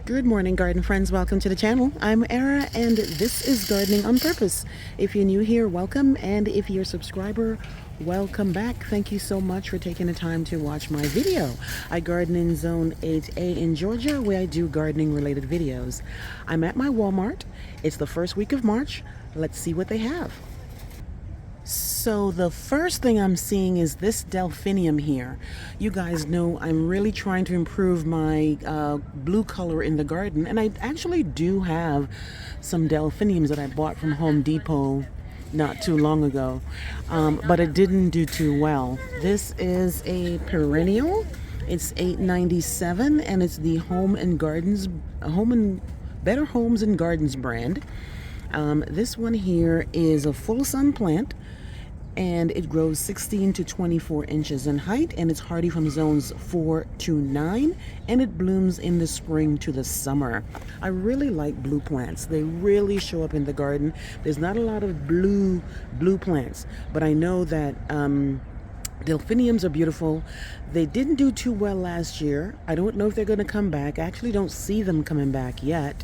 Good morning, garden friends. Welcome to the channel. I'm Era, and this is Gardening on Purpose. If you're new here, welcome, and if you're a subscriber, welcome back. Thank you so much for taking the time to watch my video. I garden in Zone 8A in Georgia, where I do gardening-related videos. I'm at my Walmart. It's the first week of March. Let's see what they have. So the first thing I'm seeing is this Delphinium here. You guys know I'm really trying to improve my blue color in the garden, and I actually do have some Delphiniums that I bought from Home Depot not too long ago, but it didn't do too well. This is a perennial. It's $8.97, and it's the Better Homes and Gardens brand. This one here is a full sun plant, and it grows 16 to 24 inches in height, and it's hardy from zones 4 to 9, and it blooms in the spring to the summer. I really like blue plants. They really show up in the garden. There's not a lot of blue plants, but I know that Delphiniums are beautiful. They didn't do too well last year. I don't know if they're going to come back. I actually don't see them coming back yet.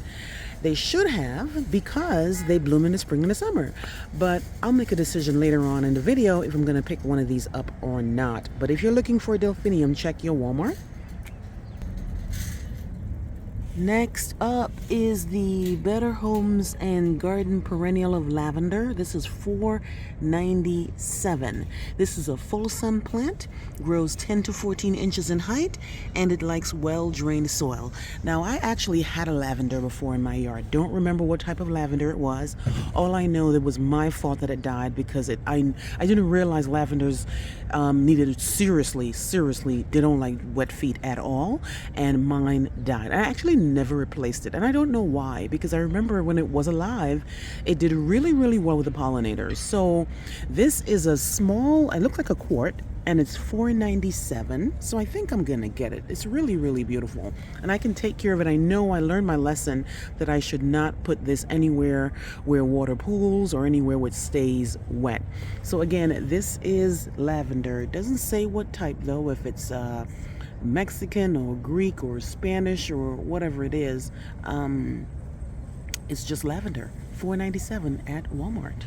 They should have, because they bloom in the spring and the summer. But I'll make a decision later on in the video if I'm going to pick one of these up or not. But if you're looking for a Delphinium, check your Walmart. Next up is the Better Homes and Garden Perennial of Lavender. This is $4.97. This is a full sun plant, grows 10 to 14 inches in height, and it likes well-drained soil. Now, I actually had a lavender before in my yard. Don't remember what type of lavender it was. All I know, it was my fault that it died because I didn't realize lavenders needed seriously, they don't like wet feet at all, and mine died. I actually never replaced it, and I don't know why, because I remember when it was alive it did really well with the pollinators. So this is a small, it looks like a quart, and it's $4.97, so I think I'm gonna get it. It's really beautiful, and I can take care of it. I know I learned my lesson that I should not put this anywhere where water pools or anywhere where it stays wet. So again, this is lavender. It doesn't say what type though, if it's Mexican or Greek or Spanish or whatever it is. It's just lavender. $4.97 at Walmart.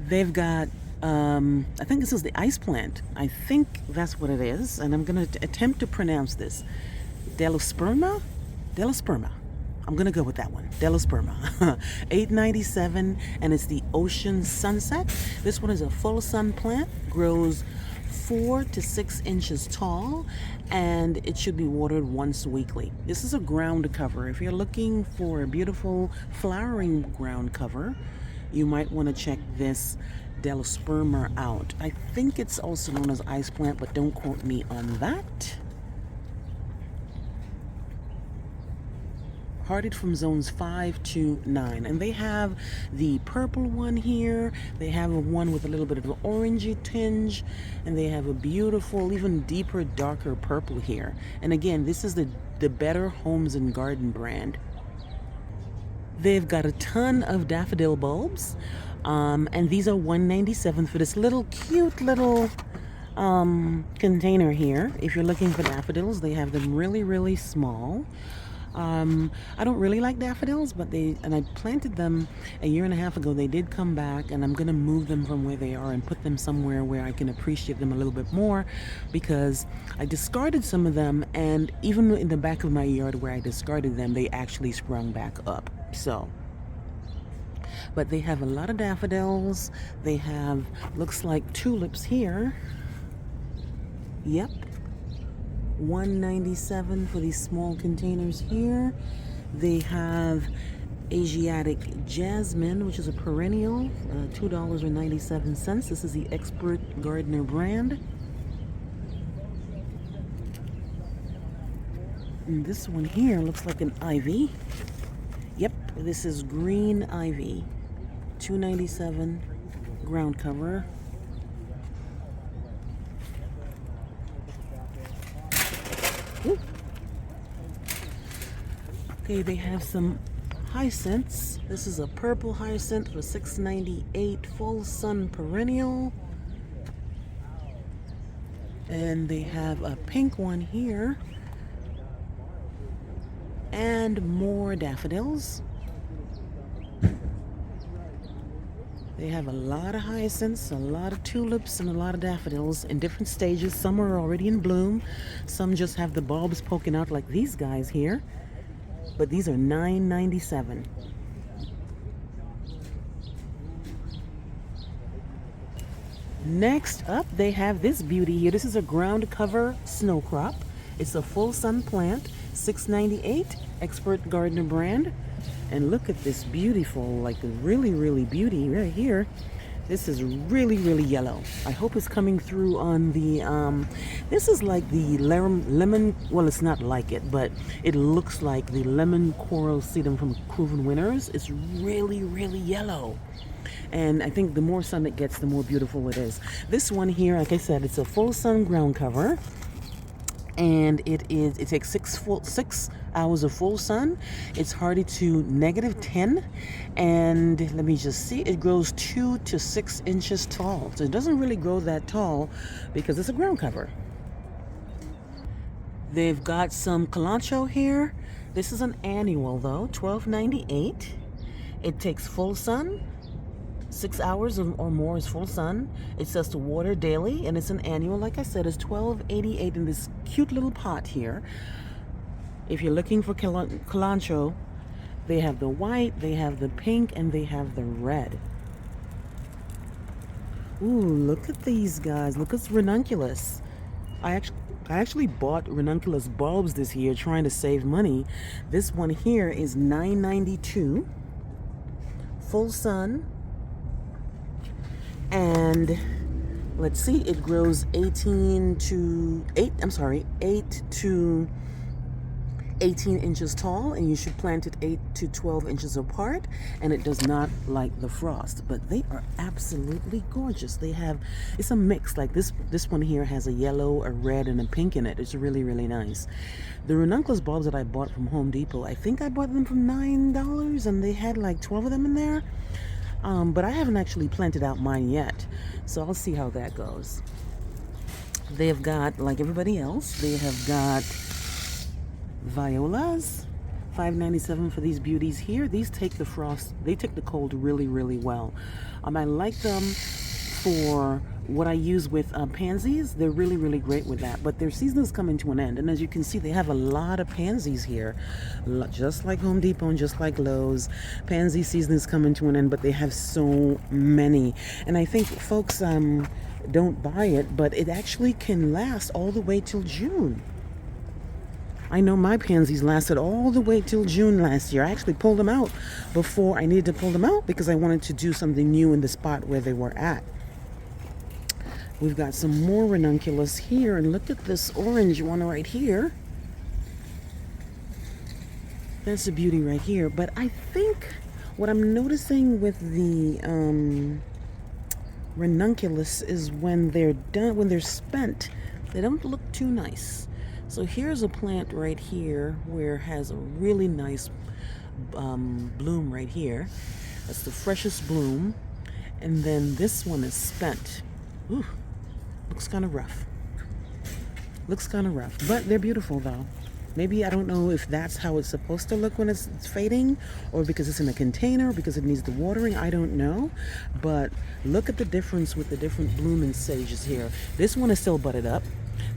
They've got I think this is the ice plant. I think that's what it is, and I'm going to attempt to pronounce this. Delosperma? I'm going to go with that one. Delosperma. $8.97, and it's the Ocean Sunset. This one is a full sun plant, grows 4 to 6 inches tall, and it should be watered once weekly. This is a ground cover. If you're looking for a beautiful flowering ground cover, you might want to check this Delosperma out. I think it's also known as ice plant, but don't quote me on that. Hardy from zones 5 to 9, and they have the purple one here. They have a one with a little bit of an orangey tinge, and they have a beautiful, even deeper, darker purple here. And again, this is the Better Homes and Garden brand. They've got a ton of daffodil bulbs, and these are $1.97 for this little cute little container here. If you're looking for daffodils, they have them really small. I don't really like daffodils, but I planted them a year and a half ago. They did come back, and I'm going to move them from where they are and put them somewhere where I can appreciate them a little bit more, because I discarded some of them, and even in the back of my yard where I discarded them, they actually sprung back up. So, but they have a lot of daffodils. They have, looks like tulips here. Yep. $1.97 for these small containers here. They have Asiatic Jasmine, which is a perennial, $2.97. This is the Expert Gardener brand. And this one here looks like an ivy. Yep, this is green ivy. $2.97 ground cover. Ooh. Okay, they have some hyacinths. This is a purple hyacinth for $6.98, full sun perennial. And they have a pink one here And more daffodils. They have a lot of hyacinths, a lot of tulips, and a lot of daffodils in different stages. Some are already in bloom. Some just have the bulbs poking out like these guys here. But these are $9.97. Next up, they have this beauty here. This is a ground cover snowcrop. It's a full sun plant, $6.98, Expert Gardener brand. And look at this beautiful, like really beauty right here. This is really yellow. I hope it's coming through on the, this is like the lemon, well, it's not like it, but it looks like the lemon coral sedum from Proven Winners. It's really yellow. And I think the more sun it gets, the more beautiful it is. This one here, like I said, it's a full sun ground cover. And it takes 6 hours of full sun. It's hardy to -10, and let me just see, it grows 2 to 6 inches tall. So it doesn't really grow that tall because it's a ground cover. They've got some Kalanchoe here. This is an annual though, $12.98. It takes full sun. 6 hours or more is full sun. It says to water daily, and it's an annual. Like I said, it's $12.88 in this cute little pot here. If you're looking for Kalanchoe, they have the white, they have the pink, and they have the red. Ooh, look at these guys. Look at ranunculus. I actually bought ranunculus bulbs this year trying to save money. This one here is $9.92. Full sun. And let's see, it grows 8 to 18 inches tall, and you should plant it 8 to 12 inches apart, and it does not like the frost. But they are absolutely gorgeous. It's a mix. Like this one here has a yellow, a red, and a pink in it. It's really nice. The ranunculus bulbs that I bought from Home Depot, I think I bought them for $9, and they had like 12 of them in there. But I haven't actually planted out mine yet, so I'll see how that goes. They have got, like everybody else, they have got violas, $5.97 for these beauties here. These take the frost, they take the cold really well. I like them for what I use with pansies. They're really great with that, but their season is coming to an end, and as you can see, they have a lot of pansies here, just like Home Depot and just like Lowe's. Pansy season is coming to an end, but they have so many, and I think folks don't buy it, but it actually can last all the way till June. I know my pansies lasted all the way till June last year. I actually pulled them out before I needed to pull them out because I wanted to do something new in the spot where they were at. We've got some more ranunculus here, and look at this orange one right here. That's a beauty right here. But I think what I'm noticing with the ranunculus is when they're done, when they're spent, they don't look too nice. So here's a plant right here where it has a really nice bloom right here. That's the freshest bloom. And then this one is spent. Ooh. Looks kind of rough. But they're beautiful though. Maybe, I don't know if that's how it's supposed to look when it's fading, or because it's in a container, because it needs the watering. I don't know. But look at the difference with the different blooming stages here. This one is still budded up.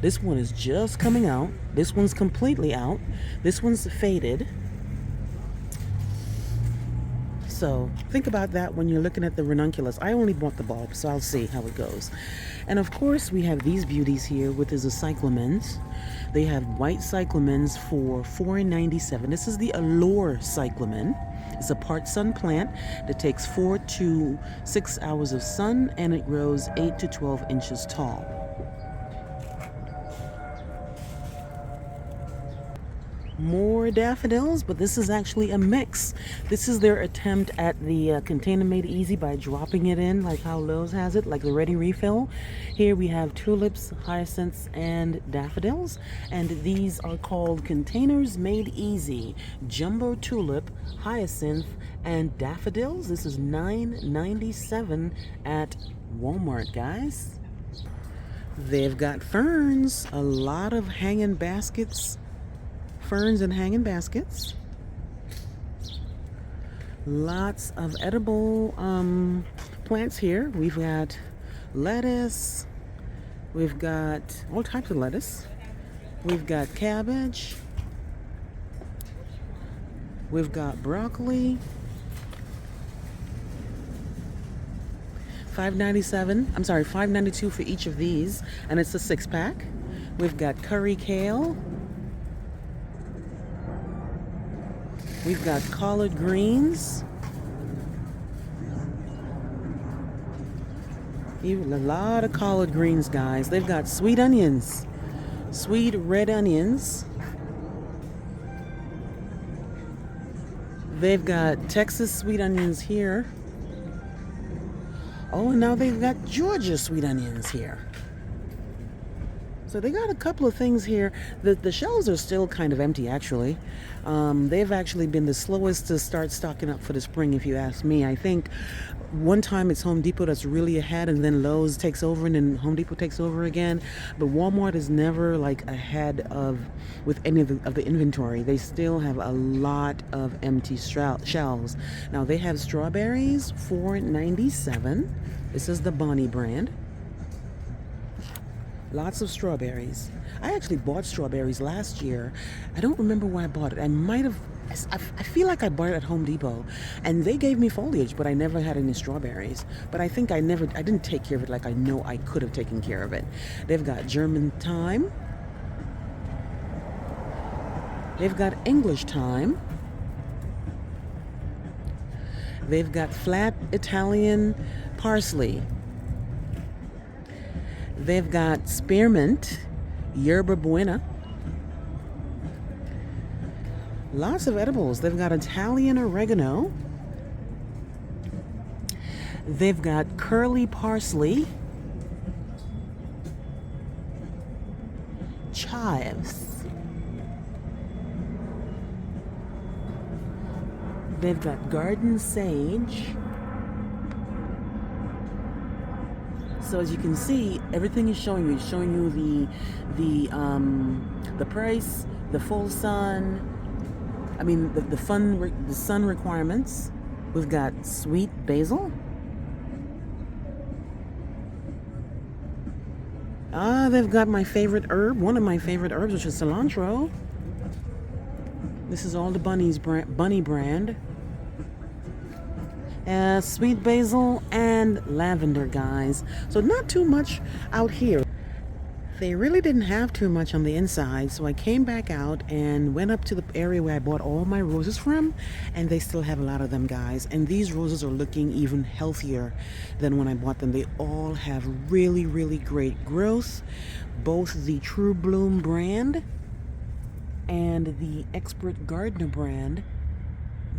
This one is just coming out. This one's completely out. This one's faded. So think about that when you're looking at the ranunculus. I only bought the bulb, so I'll see how it goes. And of course, we have these beauties here, which is the cyclamens. They have white cyclamens for $4.97. This is the Allure cyclamen. It's a part sun plant that takes 4 to 6 hours of sun, and it grows 8 to 12 inches tall. More daffodils, but this is actually a mix. This is their attempt at the container made easy by dropping it in like how Lowe's has it, like the ready refill. Here we have tulips, hyacinths, and daffodils, and these are called containers made easy. Jumbo tulip, hyacinth, and daffodils. This is $9.97 at Walmart, guys. They've got ferns, a lot of hanging baskets ferns and hanging baskets. Lots of edible plants here. We've got lettuce. We've got all types of lettuce. We've got cabbage. We've got broccoli. $5.92 for each of these, and it's a 6-pack. We've got curry kale. We've got collard greens. Even a lot of collard greens, guys. They've got sweet onions, sweet red onions. They've got Texas sweet onions here. Oh, and now they've got Georgia sweet onions here. So they got a couple of things here. The shelves are still kind of empty, actually. They've actually been the slowest to start stocking up for the spring, if you ask me. I think one time it's Home Depot that's really ahead, and then Lowe's takes over, and then Home Depot takes over again. But Walmart is never like ahead with any of the inventory. They still have a lot of empty shelves. Now they have strawberries, $4.97. This is the Bonnie brand. Lots of strawberries. I actually bought strawberries last year. I don't remember where I bought it. I feel like I bought it at Home Depot, and they gave me foliage, but I never had any strawberries. But I think I didn't take care of it like I know I could have taken care of it. They've got German thyme. They've got English thyme. They've got flat Italian parsley. They've got spearmint, yerba buena. Lots of edibles. They've got Italian oregano. They've got curly parsley. Chives. They've got garden sage. So as you can see, everything is showing you. It's showing you the price, the full sun. I mean the sun requirements. We've got sweet basil. They've got my favorite herb, one of my favorite herbs, which is cilantro. This is all the Bunny brand. Sweet basil and lavender, guys. So not too much out here. They really didn't have too much on the inside, so I came back out and went up to the area where I bought all my roses from, and they still have a lot of them, guys. And these roses are looking even healthier than when I bought them. They all have really, really great growth. Both the True Bloom brand and the Expert Gardener brand,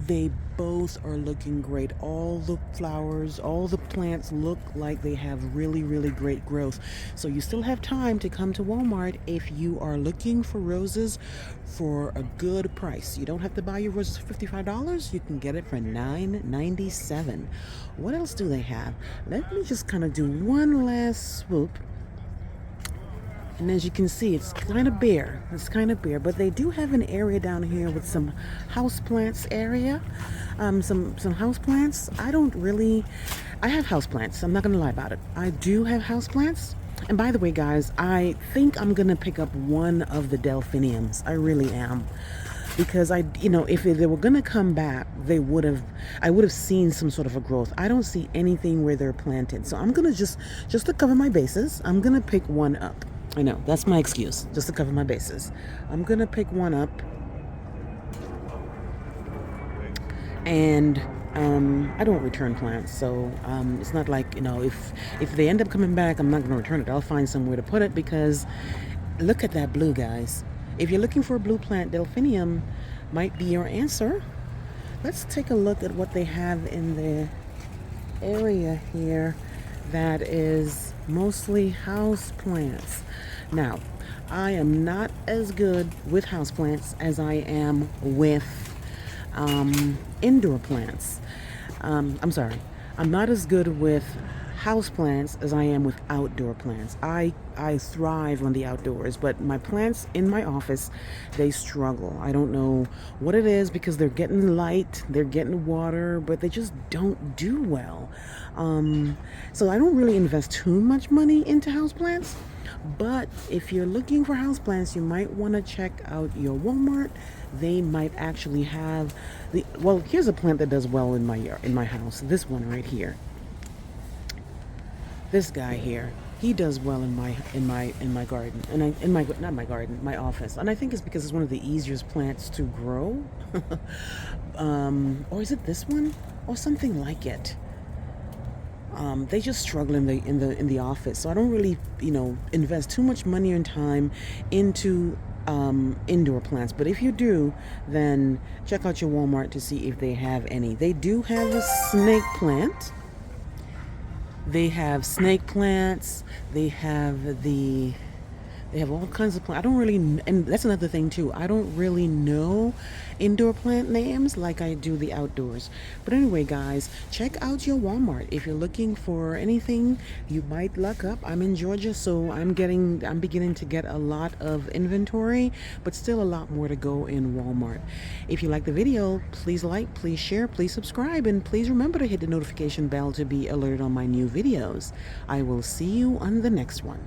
they both are looking great. All the flowers, all the plants look like they have really, really great growth. So you still have time to come to Walmart if you are looking for roses for a good price. You don't have to buy your roses for $55. You can get it for $9.97. What else do they have? Let me just kind of do one last swoop. And as you can see, it's kind of bare. But they do have an area down here with some houseplants area. Some houseplants. I have houseplants. I'm not going to lie about it. I do have houseplants. And by the way, guys, I think I'm going to pick up one of the Delphiniums. I really am. Because if they were going to come back, I would have seen some sort of a growth. I don't see anything where they're planted. So I'm going to just to cover my bases, I'm going to pick one up. I know, that's my excuse, just to cover my bases. I'm gonna pick one up, and I don't return plants, so it's not like, if they end up coming back, I'm not gonna return it. I'll find somewhere to put it, because look at that blue, guys. If you're looking for a blue plant, Delphinium might be your answer. Let's take a look at what they have in the area here that is mostly house plants. Now, I am not as good with houseplants as I am with indoor plants. I'm sorry. I'm not as good with house plants as I am with outdoor plants. I thrive on the outdoors, but my plants in my office, they struggle. I don't know what it is because they're getting light, they're getting water, but they just don't do well. So I don't really invest too much money into houseplants. But if you're looking for houseplants, you might want to check out your Walmart. They might actually have well, here's a plant that does well in my house. This one right here. This guy here, he does well in my garden, and in my not my garden, my office. And I think it's because it's one of the easiest plants to grow. Or is it this one or something like it? They just struggle in the office, so I don't really invest too much money and time into indoor plants. But if you do, then check out your Walmart to see if they have any. They do have a snake plant. They have snake plants. They have all kinds of plants. I don't really, and that's another thing too. I don't really know indoor plant names like I do the outdoors. But anyway, guys, check out your Walmart. If you're looking for anything, you might luck up. I'm in Georgia, so I'm beginning to get a lot of inventory, but still a lot more to go in Walmart. If you like the video, please like, please share, please subscribe, and please remember to hit the notification bell to be alerted on my new videos. I will see you on the next one.